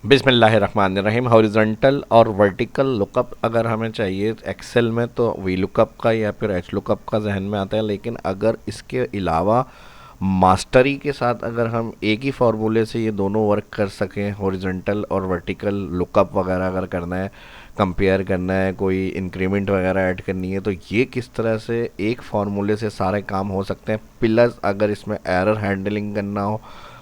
बिस्मिल्लाहिर्रहमानिर्रहीम। हॉरिजॉन्टल और vertical lookup अगर हमें चाहिए एक्सेल में तो वी लुकअप का या फिर एच लुकअप का जहन में आता है, लेकिन अगर इसके अलावा मास्टरी के साथ अगर हम एक ही फार्मूले से ये दोनों वर्क कर सकें, हॉरिजॉन्टल और वर्टिकल लुकअप वगैरह अगर करना है, कंपेयर करना है, कोई इंक्रीमेंट वगैरह ऐड करनी है, तो ये किस तरह से एक फार्मूले से सारे काम हो सकते हैं। प्लस अगर इसमें एरर हैंडलिंग करना हो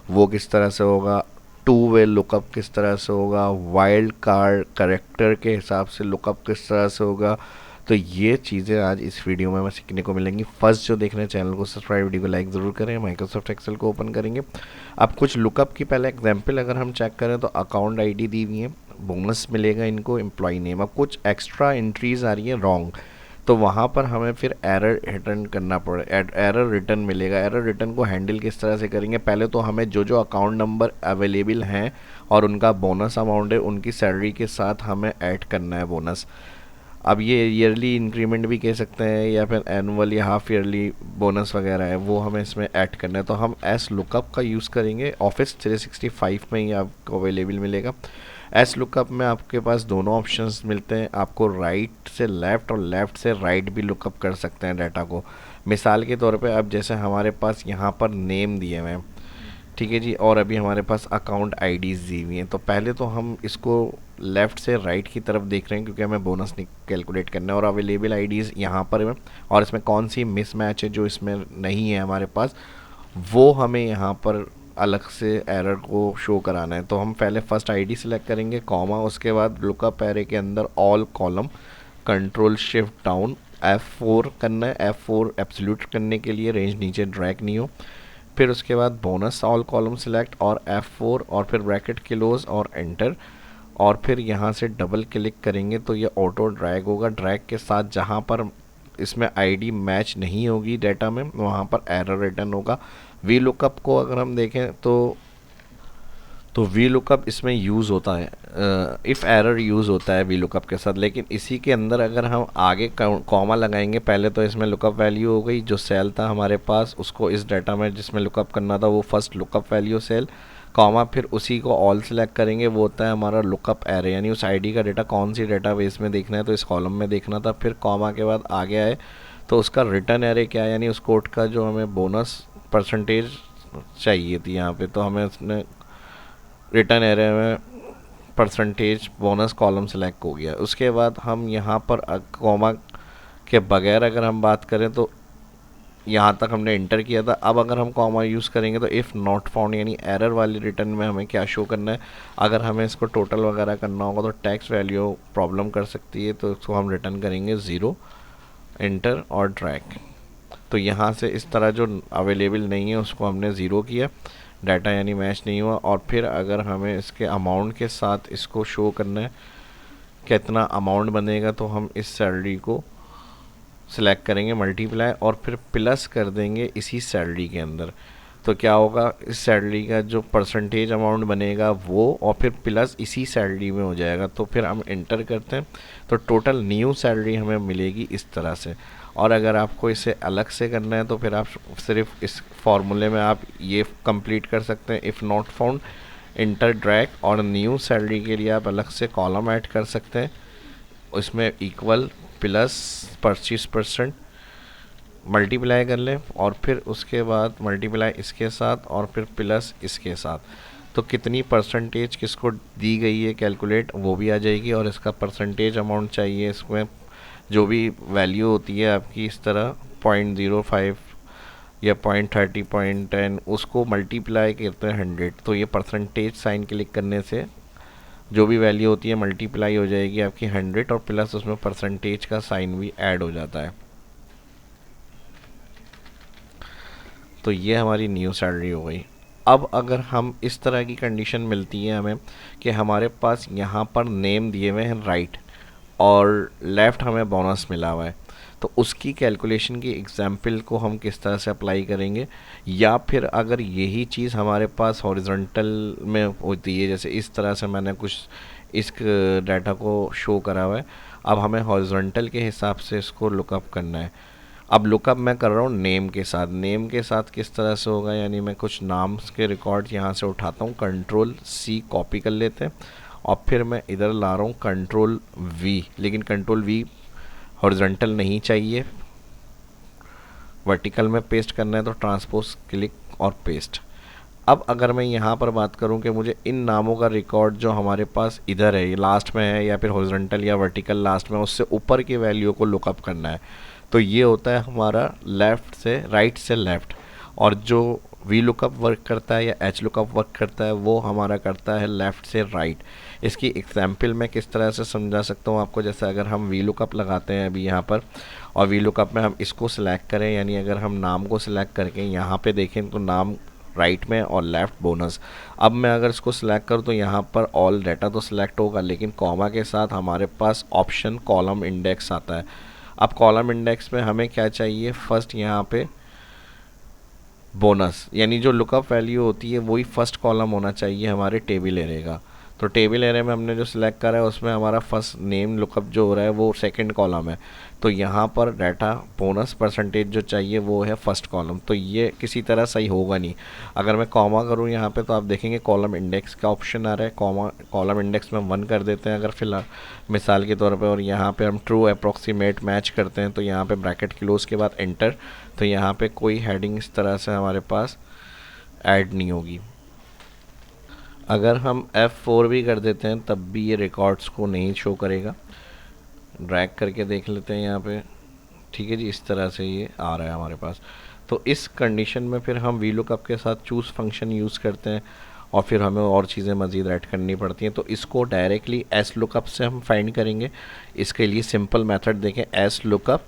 वो किस तरह से होगा, टू वे लुकअप किस तरह से होगा, वाइल्ड कार्ड करेक्टर के हिसाब से लुकअप किस तरह से होगा। तो ये चीज़ें आज इस वीडियो में हमें सीखने को मिलेंगी। फर्स्ट जो देख रहे हैं चैनल को सब्सक्राइब, वीडियो को लाइक ज़रूर करें। माइक्रोसॉफ्ट एक्सेल को ओपन करेंगे। अब कुछ लुकअप की पहले एग्जांपल अगर हम चेक करें तो अकाउंट आईडी दी हुई है, बोनस मिलेगा इनको, एम्प्लॉय नेम। अब कुछ एक्स्ट्रा एंट्रीज आ रही है रॉन्ग, तो वहाँ पर हमें फिर एरर रिटर्न करना पड़े, एरर रिटर्न मिलेगा। एरर रिटर्न को हैंडल किस तरह से करेंगे, पहले तो हमें जो जो अकाउंट नंबर अवेलेबल हैं और उनका बोनस अमाउंट है उनकी सैलरी के साथ हमें ऐड करना है बोनस। अब ये ईयरली इंक्रीमेंट भी कह सकते हैं या फिर एनुअल या हाफ ईयरली बोनस वगैरह है, वो हमें इसमें ऐड करना है। तो हम एस लुकअप का यूज़ करेंगे। ऑफिस 365 में ही आपको अवेलेबल मिलेगा। एस लुकअप में आपके पास दोनों ऑप्शंस मिलते हैं, आपको राइट से लेफ़्ट और लेफ़्ट से राइट भी लुकअप कर सकते हैं डाटा को। मिसाल के तौर पे अब जैसे हमारे पास यहाँ पर नेम दिए हुए हैं, ठीक है जी, और अभी हमारे पास अकाउंट आईडीज़ दी हुई हैं। तो पहले तो हम इसको लेफ़्ट से राइट की तरफ देख रहे हैं क्योंकि हमें बोनस कैलकुलेट करना है, और अवेलेबल आईडीज़ यहाँ पर है, और इसमें कौन सी मिसमैच है जो इसमें नहीं है हमारे पास, वो हमें यहाँ पर अलग से एरर को शो कराना है। तो हम पहले फर्स्ट आईडी सेलेक्ट करेंगे, कॉमा, उसके बाद लुकअप एरे के अंदर all column, control shift down, F4 करना है। F4 एब्सोल्यूट करने के लिए रेंज नीचे ड्रैग नहीं हो। फिर उसके बाद बोनस ऑल कॉलम सिलेक्ट और F4 और फिर ब्रैकेट क्लोज और एंटर, और फिर यहाँ से डबल क्लिक करेंगे तो ये ऑटो ड्रैग होगा। ड्रैग के साथ जहाँ पर इसमें आईडी मैच नहीं होगी डाटा में, वहाँ पर एरर रिटर्न होगा। वी लुकअप को अगर हम देखें तो वी लुकअप इसमें यूज़ होता है, इफ़ एरर यूज़ होता है वी लुकअप के साथ, लेकिन इसी के अंदर अगर हम आगे कॉमा लगाएंगे, पहले तो इसमें लुकअप वैल्यू हो गई, जो सेल था हमारे पास उसको इस डाटा में जिसमें लुकअप करना था वो first lookup value cell, comma, फिर उसी को ऑल सेलेक्ट करेंगे, वो होता है हमारा लुकअप एरे, यानी उस आईडी का डाटा कौन सी डेटाबेस में देखना है तो इस कॉलम में देखना था। फिर कॉमा के बाद आगे आए तो उसका रिटर्न एरे क्या है, यानी उस कोड का जो हमें बोनस परसेंटेज चाहिए थी यहाँ पे, तो हमें उसने रिटर्न एरे में परसेंटेज बोनस कॉलम सेलेक्ट हो गया। उसके बाद हम यहाँ पर कॉमा के बगैर अगर हम बात करें तो यहाँ तक हमने इंटर किया था। अब अगर हम कॉमा यूज़ करेंगे तो इफ़ नॉट फाउंड, यानी एरर वाली रिटर्न में हमें क्या शो करना है। अगर हमें इसको टोटल वगैरह करना होगा तो टैक्स वैल्यू प्रॉब्लम कर सकती है, तो इसको हम रिटर्न करेंगे 0, इंटर और ड्रैग। तो यहाँ से इस तरह जो अवेलेबल नहीं है उसको हमने ज़ीरो किया, डाटा यानी मैच नहीं हुआ। और फिर अगर हमें इसके अमाउंट के साथ इसको शो करना है कितना अमाउंट बनेगा, तो हम इस सैलरी को सिलेक्ट करेंगे, मल्टीप्लाई, और फिर प्लस कर देंगे इसी सैलरी के अंदर। तो क्या होगा, इस सैलरी का जो परसेंटेज अमाउंट बनेगा वो, और फिर प्लस इसी सैलरी में हो जाएगा। तो फिर हम इंटर करते हैं तो टोटल न्यू सैलरी हमें मिलेगी इस तरह से। और अगर आपको इसे अलग से करना है तो फिर आप सिर्फ इस फॉर्मूले में आप ये कंप्लीट कर सकते हैं, if not found, inter drag, और न्यू सैलरी के लिए आप अलग से कॉलम ऐड कर सकते हैं, इसमें इक्वल प्लस 25% मल्टीप्लाई कर लें, और फिर उसके बाद मल्टीप्लाई इसके साथ और फिर प्लस इसके साथ। तो कितनी परसेंटेज किसको दी गई है कैलकुलेट वो भी आ जाएगी, और इसका परसेंटेज अमाउंट चाहिए, इसमें जो भी वैल्यू होती है आपकी इस तरह 0.05 या 0.30, 0.10, उसको मल्टीप्लाई करते हैं 100। तो ये परसेंटेज साइन क्लिक करने से जो भी वैल्यू होती है मल्टीप्लाई हो जाएगी आपकी 100, और प्लस उसमें परसेंटेज का साइन भी ऐड हो जाता है। तो ये हमारी न्यू सैलरी हो गई। अब अगर हम इस तरह की कंडीशन मिलती है हमें कि हमारे पास यहाँ पर नेम दिए हुए हैं राइट और लेफ़्ट हमें बोनस मिला हुआ है, तो उसकी कैलकुलेशन की एग्जाम्पल को हम किस तरह से अप्लाई करेंगे। या फिर अगर यही चीज़ हमारे पास हॉरिजॉन्टल में होती है, जैसे इस तरह से मैंने कुछ इस डाटा को शो करा हुआ है, अब हमें हॉरिजॉन्टल के हिसाब से इसको लुकअप करना है। अब लुकअप मैं कर रहा हूँ नेम के साथ। नेम के साथ किस तरह से होगा, यानी मैं कुछ नाम्स के रिकॉर्ड यहाँ से उठाता हूँ, कंट्रोल सी कॉपी कर लेते हैं और फिर मैं इधर ला रहा हूँ कंट्रोल वी, लेकिन कंट्रोल वी हॉरिजॉन्टल नहीं चाहिए, वर्टिकल में पेस्ट करना है तो ट्रांसपोज क्लिक और पेस्ट। अब अगर मैं यहाँ पर बात करूँ कि मुझे इन नामों का रिकॉर्ड जो हमारे पास इधर है, ये लास्ट में है या फिर हॉरिजॉन्टल या वर्टिकल लास्ट में, उससे ऊपर की वैल्यू को लुकअप करना है, तो ये होता है हमारा लेफ़्ट से राइट से लेफ़्ट। और जो वी लुकअप वर्क करता है या एच लुकअप वर्क करता है वो हमारा करता है लेफ़्ट से राइट। इसकी एग्जाम्पल मैं किस तरह से समझा सकता हूँ आपको, जैसे अगर हम वी लुकअप लगाते हैं अभी यहाँ पर, और वी लुकअप में हम इसको सिलेक्ट करें, यानी अगर हम नाम को सिलेक्ट करके यहाँ पे देखें तो नाम राइट में और लेफ़्ट बोनस। अब मैं अगर इसको सिलेक्ट करूँ तो यहाँ पर ऑल डाटा तो सिलेक्ट होगा, लेकिन कॉमा के साथ हमारे पास ऑप्शन कॉलम इंडेक्स आता है। अब कॉलम इंडेक्स में हमें क्या चाहिए, फर्स्ट यहाँ पे बोनस, यानी जो लुकअप वैल्यू होती है वही फर्स्ट कॉलम होना चाहिए हमारे टेबल एरे का। तो टेबल एरे में हमने जो सिलेक्ट करा है उसमें हमारा फर्स्ट नेम लुकअप जो हो रहा है वो सेकंड कॉलम है, तो यहाँ पर डाटा बोनस परसेंटेज जो चाहिए वो है फर्स्ट कॉलम। तो ये किसी तरह सही होगा नहीं। अगर मैं कॉमा करूँ यहाँ पे तो आप देखेंगे कॉलम इंडेक्स का ऑप्शन आ रहा है, कॉलम इंडेक्स में 1 कर देते हैं अगर फिलहाल मिसाल के तौर पे, और यहाँ पे हम ट्रू अप्रॉक्सीमेट मैच करते हैं तो यहाँ पे ब्रैकेट क्लोज के बाद एंटर, तो यहाँ पे कोई हेडिंग इस तरह से हमारे पास ऐड नहीं होगी। अगर हम F4 भी कर देते हैं तब भी ये रिकॉर्ड्स को नहीं शो करेगा। ड्रैग करके देख लेते हैं यहाँ पे, ठीक है जी, इस तरह से ये आ रहा है हमारे पास। तो इस कंडीशन में फिर हम वी लुकअप के साथ चूज़ फंक्शन यूज़ करते हैं और फिर हमें और चीज़ें मज़ीद ऐड करनी पड़ती हैं। तो इसको डायरेक्टली एस लुकअप से हम फाइंड करेंगे। इसके लिए सिंपल मेथड देखें, S lookup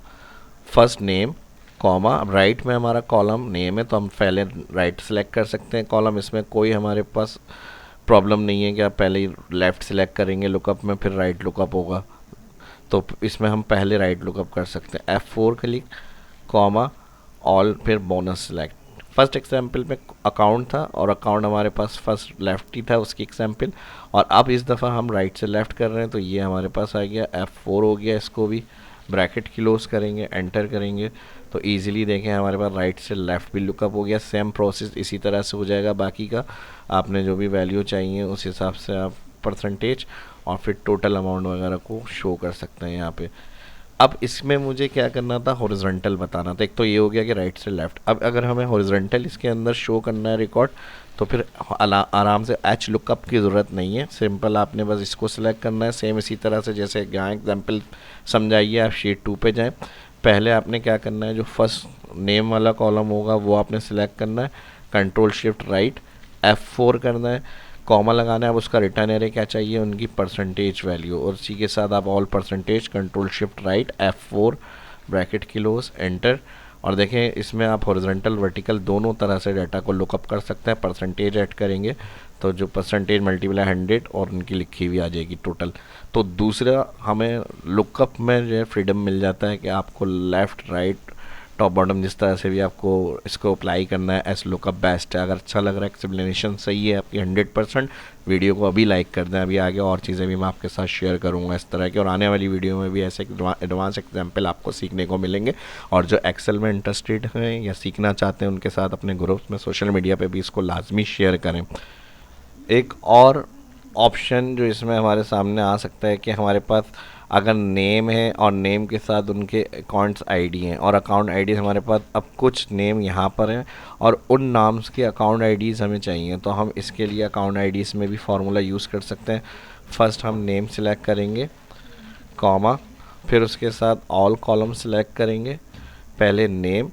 first name comma, अब राइट में हमारा कॉलम नेम है तो हम पहले राइट सेलेक्ट कर सकते हैं कॉलम, इसमें कोई हमारे पास प्रॉब्लम नहीं है कि आप पहले ही लेफ़्ट सेलेक्ट करेंगे लुकअप में फिर राइट लुकअप होगा, तो इसमें हम पहले राइट लुकअप कर सकते हैं। F4 क्लिक कॉमा ऑल, फिर बोनस सेलेक्ट। फर्स्ट एग्जाम्पल में अकाउंट था और अकाउंट हमारे पास फर्स्ट लेफ्ट ही था उसकी एग्जाम्पल, और अब इस दफ़ा हम राइट से लेफ़्ट कर रहे हैं तो ये हमारे पास आ गया F4 हो गया। इसको भी ब्रैकेट क्लोज करेंगे, एंटर करेंगे तो इजीली देखें हमारे पास राइट से लेफ़्ट भी लुकअप हो गया। सेम प्रोसेस इसी तरह से हो जाएगा बाकी का। आपने जो भी वैल्यू चाहिए उस हिसाब से आप परसेंटेज और फिर टोटल अमाउंट वगैरह को शो कर सकते हैं यहाँ पे। अब इसमें मुझे क्या करना था, हॉरिजॉन्टल बताना था। एक तो ये हो गया कि राइट से लेफ़्ट। अब अगर हमें हॉरिजॉन्टल इसके अंदर शो करना है रिकॉर्ड तो फिर आराम से एच लुकअप की ज़रूरत नहीं है, सिंपल आपने बस इसको सिलेक्ट करना है। सेम इसी तरह से जैसे यहाँ एग्जाम्पल समझाइए, आप शीट 2 पे जाएँ। पहले आपने क्या करना है, जो फर्स्ट नेम वाला कॉलम होगा वो आपने सिलेक्ट करना है, कंट्रोल शिफ्ट राइट F4 करना है, कॉमा लगाना है। अब उसका रिटर्न एरे क्या चाहिए, उनकी परसेंटेज वैल्यू, और इसी के साथ आप all percentage control shift right F4 bracket close enter. और देखें इसमें आप हॉरिजॉन्टल वर्टिकल दोनों तरह से डाटा को लुकअप कर सकते हैं। परसेंटेज ऐड करेंगे तो जो परसेंटेज मल्टीप्लाई 100 और उनकी लिखी हुई आ जाएगी टोटल। तो दूसरा हमें लुकअप में जो है फ्रीडम मिल जाता है कि आपको लेफ़्ट राइट टॉप बॉटम जिस तरह से भी आपको इसको अप्लाई करना है। एस लुकअप बेस्ट है। अगर अच्छा लग रहा है, एक्सप्लेनेशन सही है आपकी 100%, वीडियो को अभी लाइक कर दें। अभी आगे और चीज़ें भी मैं आपके साथ शेयर करूंगा इस तरह की, और आने वाली वीडियो में भी ऐसे एडवांस एग्जाम्पल आपको सीखने को मिलेंगे। और जो एक्सेल में इंटरेस्टेड हैं या सीखना चाहते हैं उनके साथ अपने ग्रुप्स में सोशल मीडिया पर भी इसको लाजमी शेयर करें। एक और ऑप्शन जो इसमें हमारे सामने आ सकता है कि हमारे पास अगर नेम है और नेम के साथ उनके अकाउंट्स आईडी हैं, और अकाउंट आईडी हमारे पास अब कुछ नेम यहाँ पर हैं और उन नाम्स के अकाउंट आईडीज़ हमें चाहिए, तो हम इसके लिए अकाउंट आईडीज़ में भी फार्मूला यूज़ कर सकते हैं। फर्स्ट हम नेम सिलेक्ट करेंगे कॉमा, फिर उसके साथ ऑल कॉलम सिलेक्ट करेंगे, पहले नेम,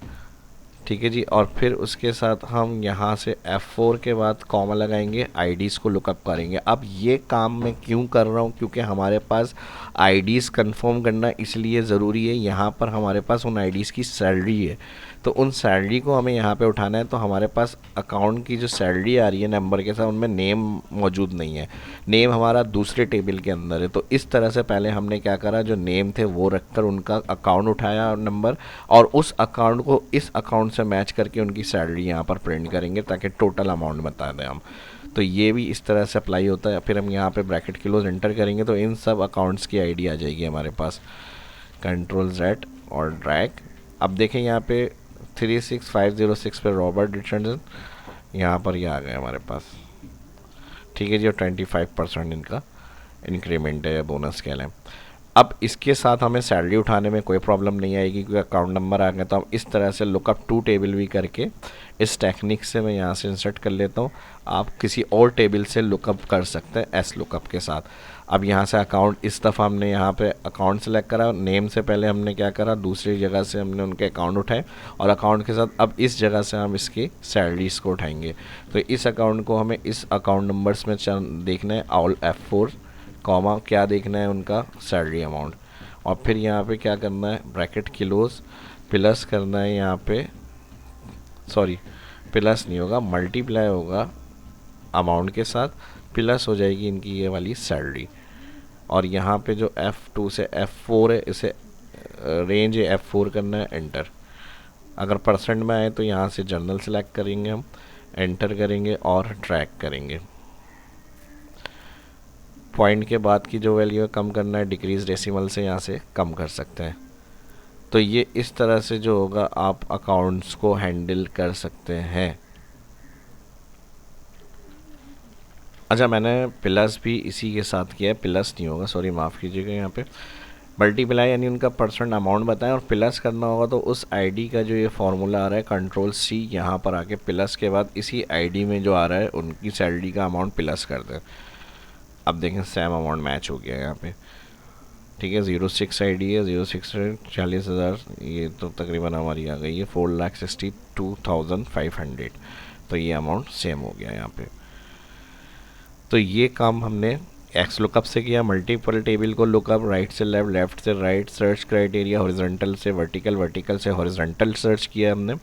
ठीक है जी, और फिर उसके साथ हम यहाँ से F4 के बाद कॉमा लगाएंगे, आईडीज़ को लुकअप करेंगे। अब ये काम मैं क्यों कर रहा हूँ, क्योंकि हमारे पास आईडीज़ कंफर्म करना इसलिए ज़रूरी है। यहाँ पर हमारे पास उन आईडीज़ की सैलरी है, तो उन सैलरी को हमें यहाँ पे उठाना है। तो हमारे पास अकाउंट की जो सैलरी आ रही है नंबर के साथ, उनमें नेम मौजूद नहीं है, नेम हमारा दूसरे टेबल के अंदर है। तो इस तरह से पहले हमने क्या करा, जो नेम थे वो रखकर उनका अकाउंट उठाया नंबर, और उस अकाउंट को इस अकाउंट से मैच करके उनकी सैलरी यहाँ पर प्रिंट करेंगे ताकि टोटल अमाउंट बता दें हम। तो ये भी इस तरह से अप्लाई होता है। फिर हम यहाँ पे ब्रैकेट क्लोज एंटर करेंगे तो इन सब अकाउंट्स की आईडी आ जाएगी हमारे पास। कंट्रोल Z और ड्रैग, अब देखें यहाँ पे 36506 पे रॉबर्ट रिचर्डसन, यहाँ पर ये आ गए हमारे पास। ठीक है जी, और 25% इनका इंक्रीमेंट है या बोनस कह लें। अब इसके साथ हमें सैलरी उठाने में कोई प्रॉब्लम नहीं आएगी क्योंकि अकाउंट नंबर आ गया। तो हम इस तरह से लुकअप टू टेबल भी करके इस टेक्निक से मैं यहाँ से इंसर्ट कर लेता हूँ। आप किसी और टेबल से लुकअप कर सकते हैं एस लुकअप के साथ। अब यहाँ से अकाउंट, इस दफ़ा हमने यहाँ पे अकाउंट सेलेक्ट करा, नेम से पहले हमने क्या करा, दूसरी जगह से हमने उनके अकाउंट उठाए और अकाउंट के साथ अब इस जगह से हम इसकी सैलरीज को उठाएंगे। तो इस अकाउंट को हमें इस अकाउंट नंबर्स में देखना है, ऑल F4 कॉमा क्या देखना है, उनका सैलरी अमाउंट। और फिर यहाँ पे क्या करना है, ब्रैकेट क्लोज, प्लस करना है यहाँ पे, सॉरी प्लस नहीं होगा, मल्टीप्लाई होगा अमाउंट के साथ, प्लस हो जाएगी इनकी ये वाली सैलरी। और यहाँ पे जो F2 से F4 है, इसे रेंज F4 करना है, एंटर। अगर परसेंट में आए तो यहाँ से जर्नल सेलेक्ट करेंगे हम, एंटर करेंगे और ट्रैक करेंगे। पॉइंट के बाद की जो वैल्यू है कम करना है, डिक्रीज डेसिमल से यहाँ से कम कर सकते हैं। तो ये इस तरह से जो होगा आप अकाउंट्स को हैंडल कर सकते हैं। अच्छा, मैंने प्लस भी इसी के साथ किया है, प्लस नहीं होगा, सॉरी माफ़ कीजिएगा, यहाँ पे मल्टीप्लाई यानी उनका परसेंट अमाउंट बताएं और प्लस करना होगा तो उस आईडी का जो ये फार्मूला आ रहा है कंट्रोल C, यहाँ पर आके प्लस के बाद इसी आईडी में जो आ रहा है उनकी सैलरी का अमाउंट प्लस कर दें। अब देखें सेम अमाउंट मैच हो गया यहाँ पे। ठीक है, 06 आईडी है, 06 40,000, ये तो तकरीबन हमारी आ गई है 4,62,500। तो ये अमाउंट सेम हो गया यहाँ पे। तो ये काम हमने एक्स लुकअप से किया, मल्टीपल टेबल को लुकअप, राइट से लेफ्ट, लेफ्ट से राइट, सर्च क्राइटेरिया हॉरिजॉन्टल से वर्टिकल, वर्टिकल से हॉरिजॉन्टल सर्च किया हमने।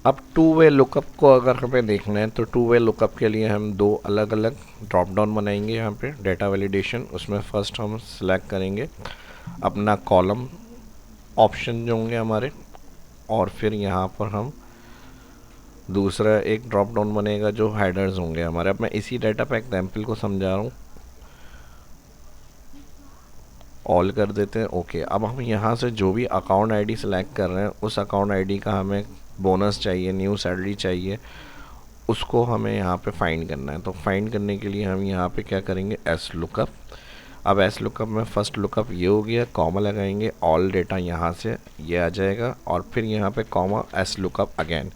अब टू वे लुकअप को अगर हमें देखना है तो टू वे लुकअप के लिए हम दो अलग अलग ड्रॉप डाउन बनाएंगे। यहाँ पे डेटा वैलिडेशन, उसमें फर्स्ट हम सेलेक्ट करेंगे अपना कॉलम ऑप्शन जो होंगे हमारे, और फिर यहाँ पर हम दूसरा एक ड्रॉप डाउन बनेगा जो हेडर्स होंगे हमारे। अब मैं इसी डाटा पे एग्जाम्पल को समझा रहा हूँ, ऑल कर देते हैं, ओके। अब हम यहाँ से जो भी अकाउंट आईडी सेलेक्ट कर रहे हैं उस अकाउंट आईडी का हमें बोनस चाहिए, न्यू सैलरी चाहिए, उसको हमें यहाँ पे फाइंड करना है। तो फाइंड करने के लिए हम यहाँ पे क्या करेंगे, एस लुकअप। अब एस लुकअप में फर्स्ट लुकअप ये हो गया, कॉमा लगाएंगे, ऑल डेटा यहाँ से ये आ जाएगा और फिर यहाँ पे कॉमा एस लुकअप अगेन।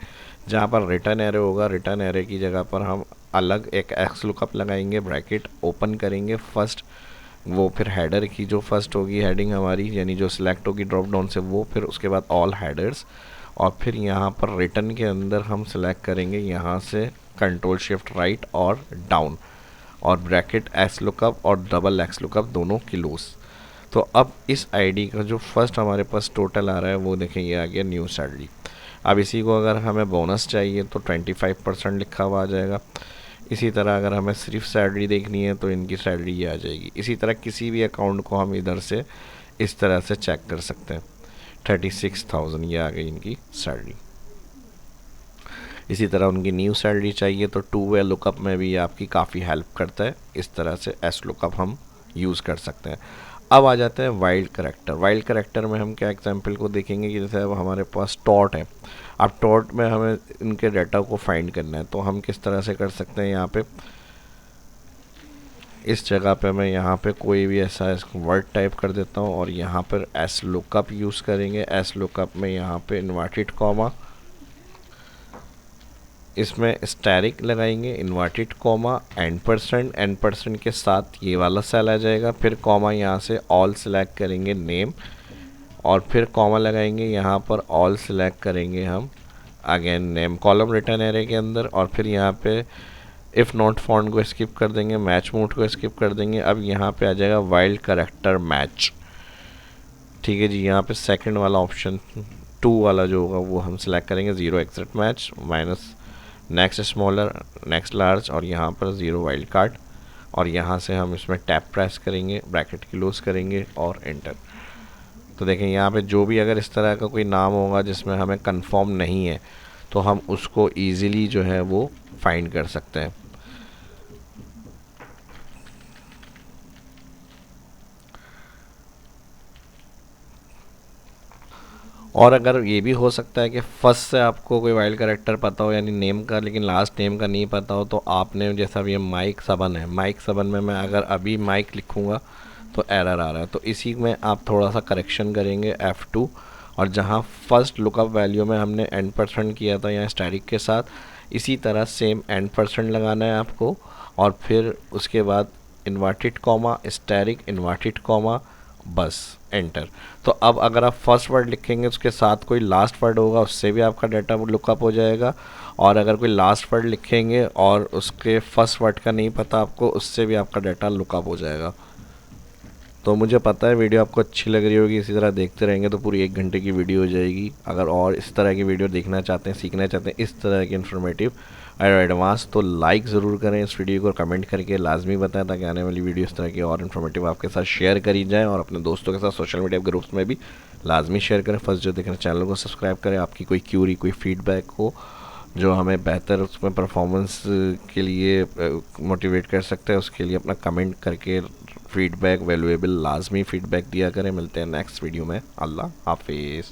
जहाँ पर रिटर्न एरे होगा, रिटर्न एरे की जगह पर हम अलग एक एक्स लुकअप लगाएंगे, ब्रैकेट ओपन करेंगे फर्स्ट, वो फिर हेडर की जो फर्स्ट होगी हेडिंग हमारी, यानी जो सिलेक्ट होगी ड्रॉप डाउन से वो, फिर उसके बाद ऑल हेडर्स, और फिर यहाँ पर रिटर्न के अंदर हम सिलेक्ट करेंगे यहाँ से कंट्रोल शिफ्ट राइट और डाउन, और ब्रैकेट एक्स लुकअप और डबल एक्स लुकअप दोनों क्लोज। तो अब इस आईडी का जो फर्स्ट हमारे पास टोटल आ रहा है वो देखें, ये आ गया न्यू सैलरी। अब इसी को अगर हमें बोनस चाहिए तो 25% लिखा हुआ आ जाएगा। इसी तरह अगर हमें सिर्फ सैलरी देखनी है तो इनकी सैलरी ये आ जाएगी। इसी तरह किसी भी अकाउंट को हम इधर से इस तरह से चेक कर सकते हैं। 36,000 ये आ गई इनकी सैलरी। इसी तरह उनकी न्यू सैलरी चाहिए तो टू वे लुकअप में भी ये आपकी काफ़ी हेल्प करता है। इस तरह से एस लुकअप हम यूज़ कर सकते हैं। अब आ जाते हैं वाइल्ड करेक्टर। वाइल्ड करेक्टर में हम क्या एग्जांपल को देखेंगे कि जैसे अब हमारे पास टॉट है, अब टॉट में हमें इनके डाटा को फाइंड करना है तो हम किस तरह से कर सकते हैं। यहाँ पे इस जगह पे मैं यहाँ पे कोई भी ऐसा वर्ड टाइप कर देता हूँ और यहाँ पर एस लुकअप यूज़ करेंगे। एस लुकअप में यहाँ पे इन्वर्टेड कॉमा, इसमें स्टैरिक लगाएंगे, इन्वर्टेड कॉमा, एंड परसेंट के साथ ये वाला सेल आ जाएगा। फिर कॉमा यहाँ से ऑल सेलेक्ट करेंगे नेम, और फिर कॉमा लगाएंगे यहाँ पर ऑल सेलेक्ट करेंगे हम again name, column return array के अंदर, और फिर यहाँ पे इफ़ नॉट फाउंड को स्किप कर देंगे, मैच मोड को स्किप कर देंगे। अब यहाँ पे आ जाएगा वाइल्ड करेक्टर मैच। ठीक है जी, यहाँ पे सेकंड वाला ऑप्शन 2 वाला जो होगा वो हम सेलेक्ट करेंगे, 0 exact match minus next smaller next large, और यहाँ पर 0 वाइल्ड कार्ड, और यहाँ से हम इसमें टैप प्रेस करेंगे, ब्रैकेट क्लोज करेंगे और एंटर। तो देखें यहाँ पे जो भी अगर इस तरह का कोई नाम होगा जिसमें हमें कंफर्म नहीं है तो हम उसको इजीली जो है वो फाइंड कर सकते हैं। और अगर ये भी हो सकता है कि फर्स्ट से आपको कोई वाइल्ड कैरेक्टर पता हो यानी नेम का, लेकिन लास्ट नेम का नहीं पता हो, तो आपने जैसा अभी ये माइक सबन है, माइक सबन में मैं अगर अभी माइक लिखूँगा तो एरर आ रहा है, तो इसी में आप थोड़ा सा करेक्शन करेंगे F2, और जहाँ फर्स्ट लुकअप वैल्यू में हमने n% किया था यहाँ स्टैरिक के साथ, इसी तरह सेम n% लगाना है आपको, और फिर उसके बाद inverted comma asterisk inverted comma, बस एंटर। तो अब अगर आप फर्स्ट वर्ड लिखेंगे उसके साथ कोई लास्ट वर्ड होगा, उससे भी आपका डाटा लुकअप हो जाएगा, और अगर कोई लास्ट वर्ड लिखेंगे और उसके फर्स्ट वर्ड का नहीं पता आपको, उससे भी आपका डाटा लुकअप हो जाएगा। तो मुझे पता है वीडियो आपको अच्छी लग रही होगी, इसी तरह देखते रहेंगे तो पूरी 1 घंटे की वीडियो हो जाएगी। अगर और इस तरह की वीडियो देखना चाहते हैं, सीखना चाहते हैं इस तरह की इन्फॉर्मेटिव और एडवांस, तो लाइक ज़रूर करें इस वीडियो को, कमेंट करके लाजमी बताएं ताकि आने वाली वीडियो इस तरह की और इन्फॉर्मेटिव आपके साथ शेयर करी जाए, और अपने दोस्तों के साथ सोशल मीडिया ग्रुप्स में भी लाजमी शेयर करें। फर्स्ट जो देख रहे हैं चैनल को सब्सक्राइब करें। आपकी कोई क्यूरी, कोई फीडबैक हो जो हमें बेहतर उसमें परफॉर्मेंस के लिए मोटिवेट कर सकता है, उसके लिए अपना कमेंट करके फीडबैक वैल्यूएबल लाजमी फीडबैक दिया करें। मिलते हैं नेक्स्ट वीडियो में। अल्लाह हाफिज़।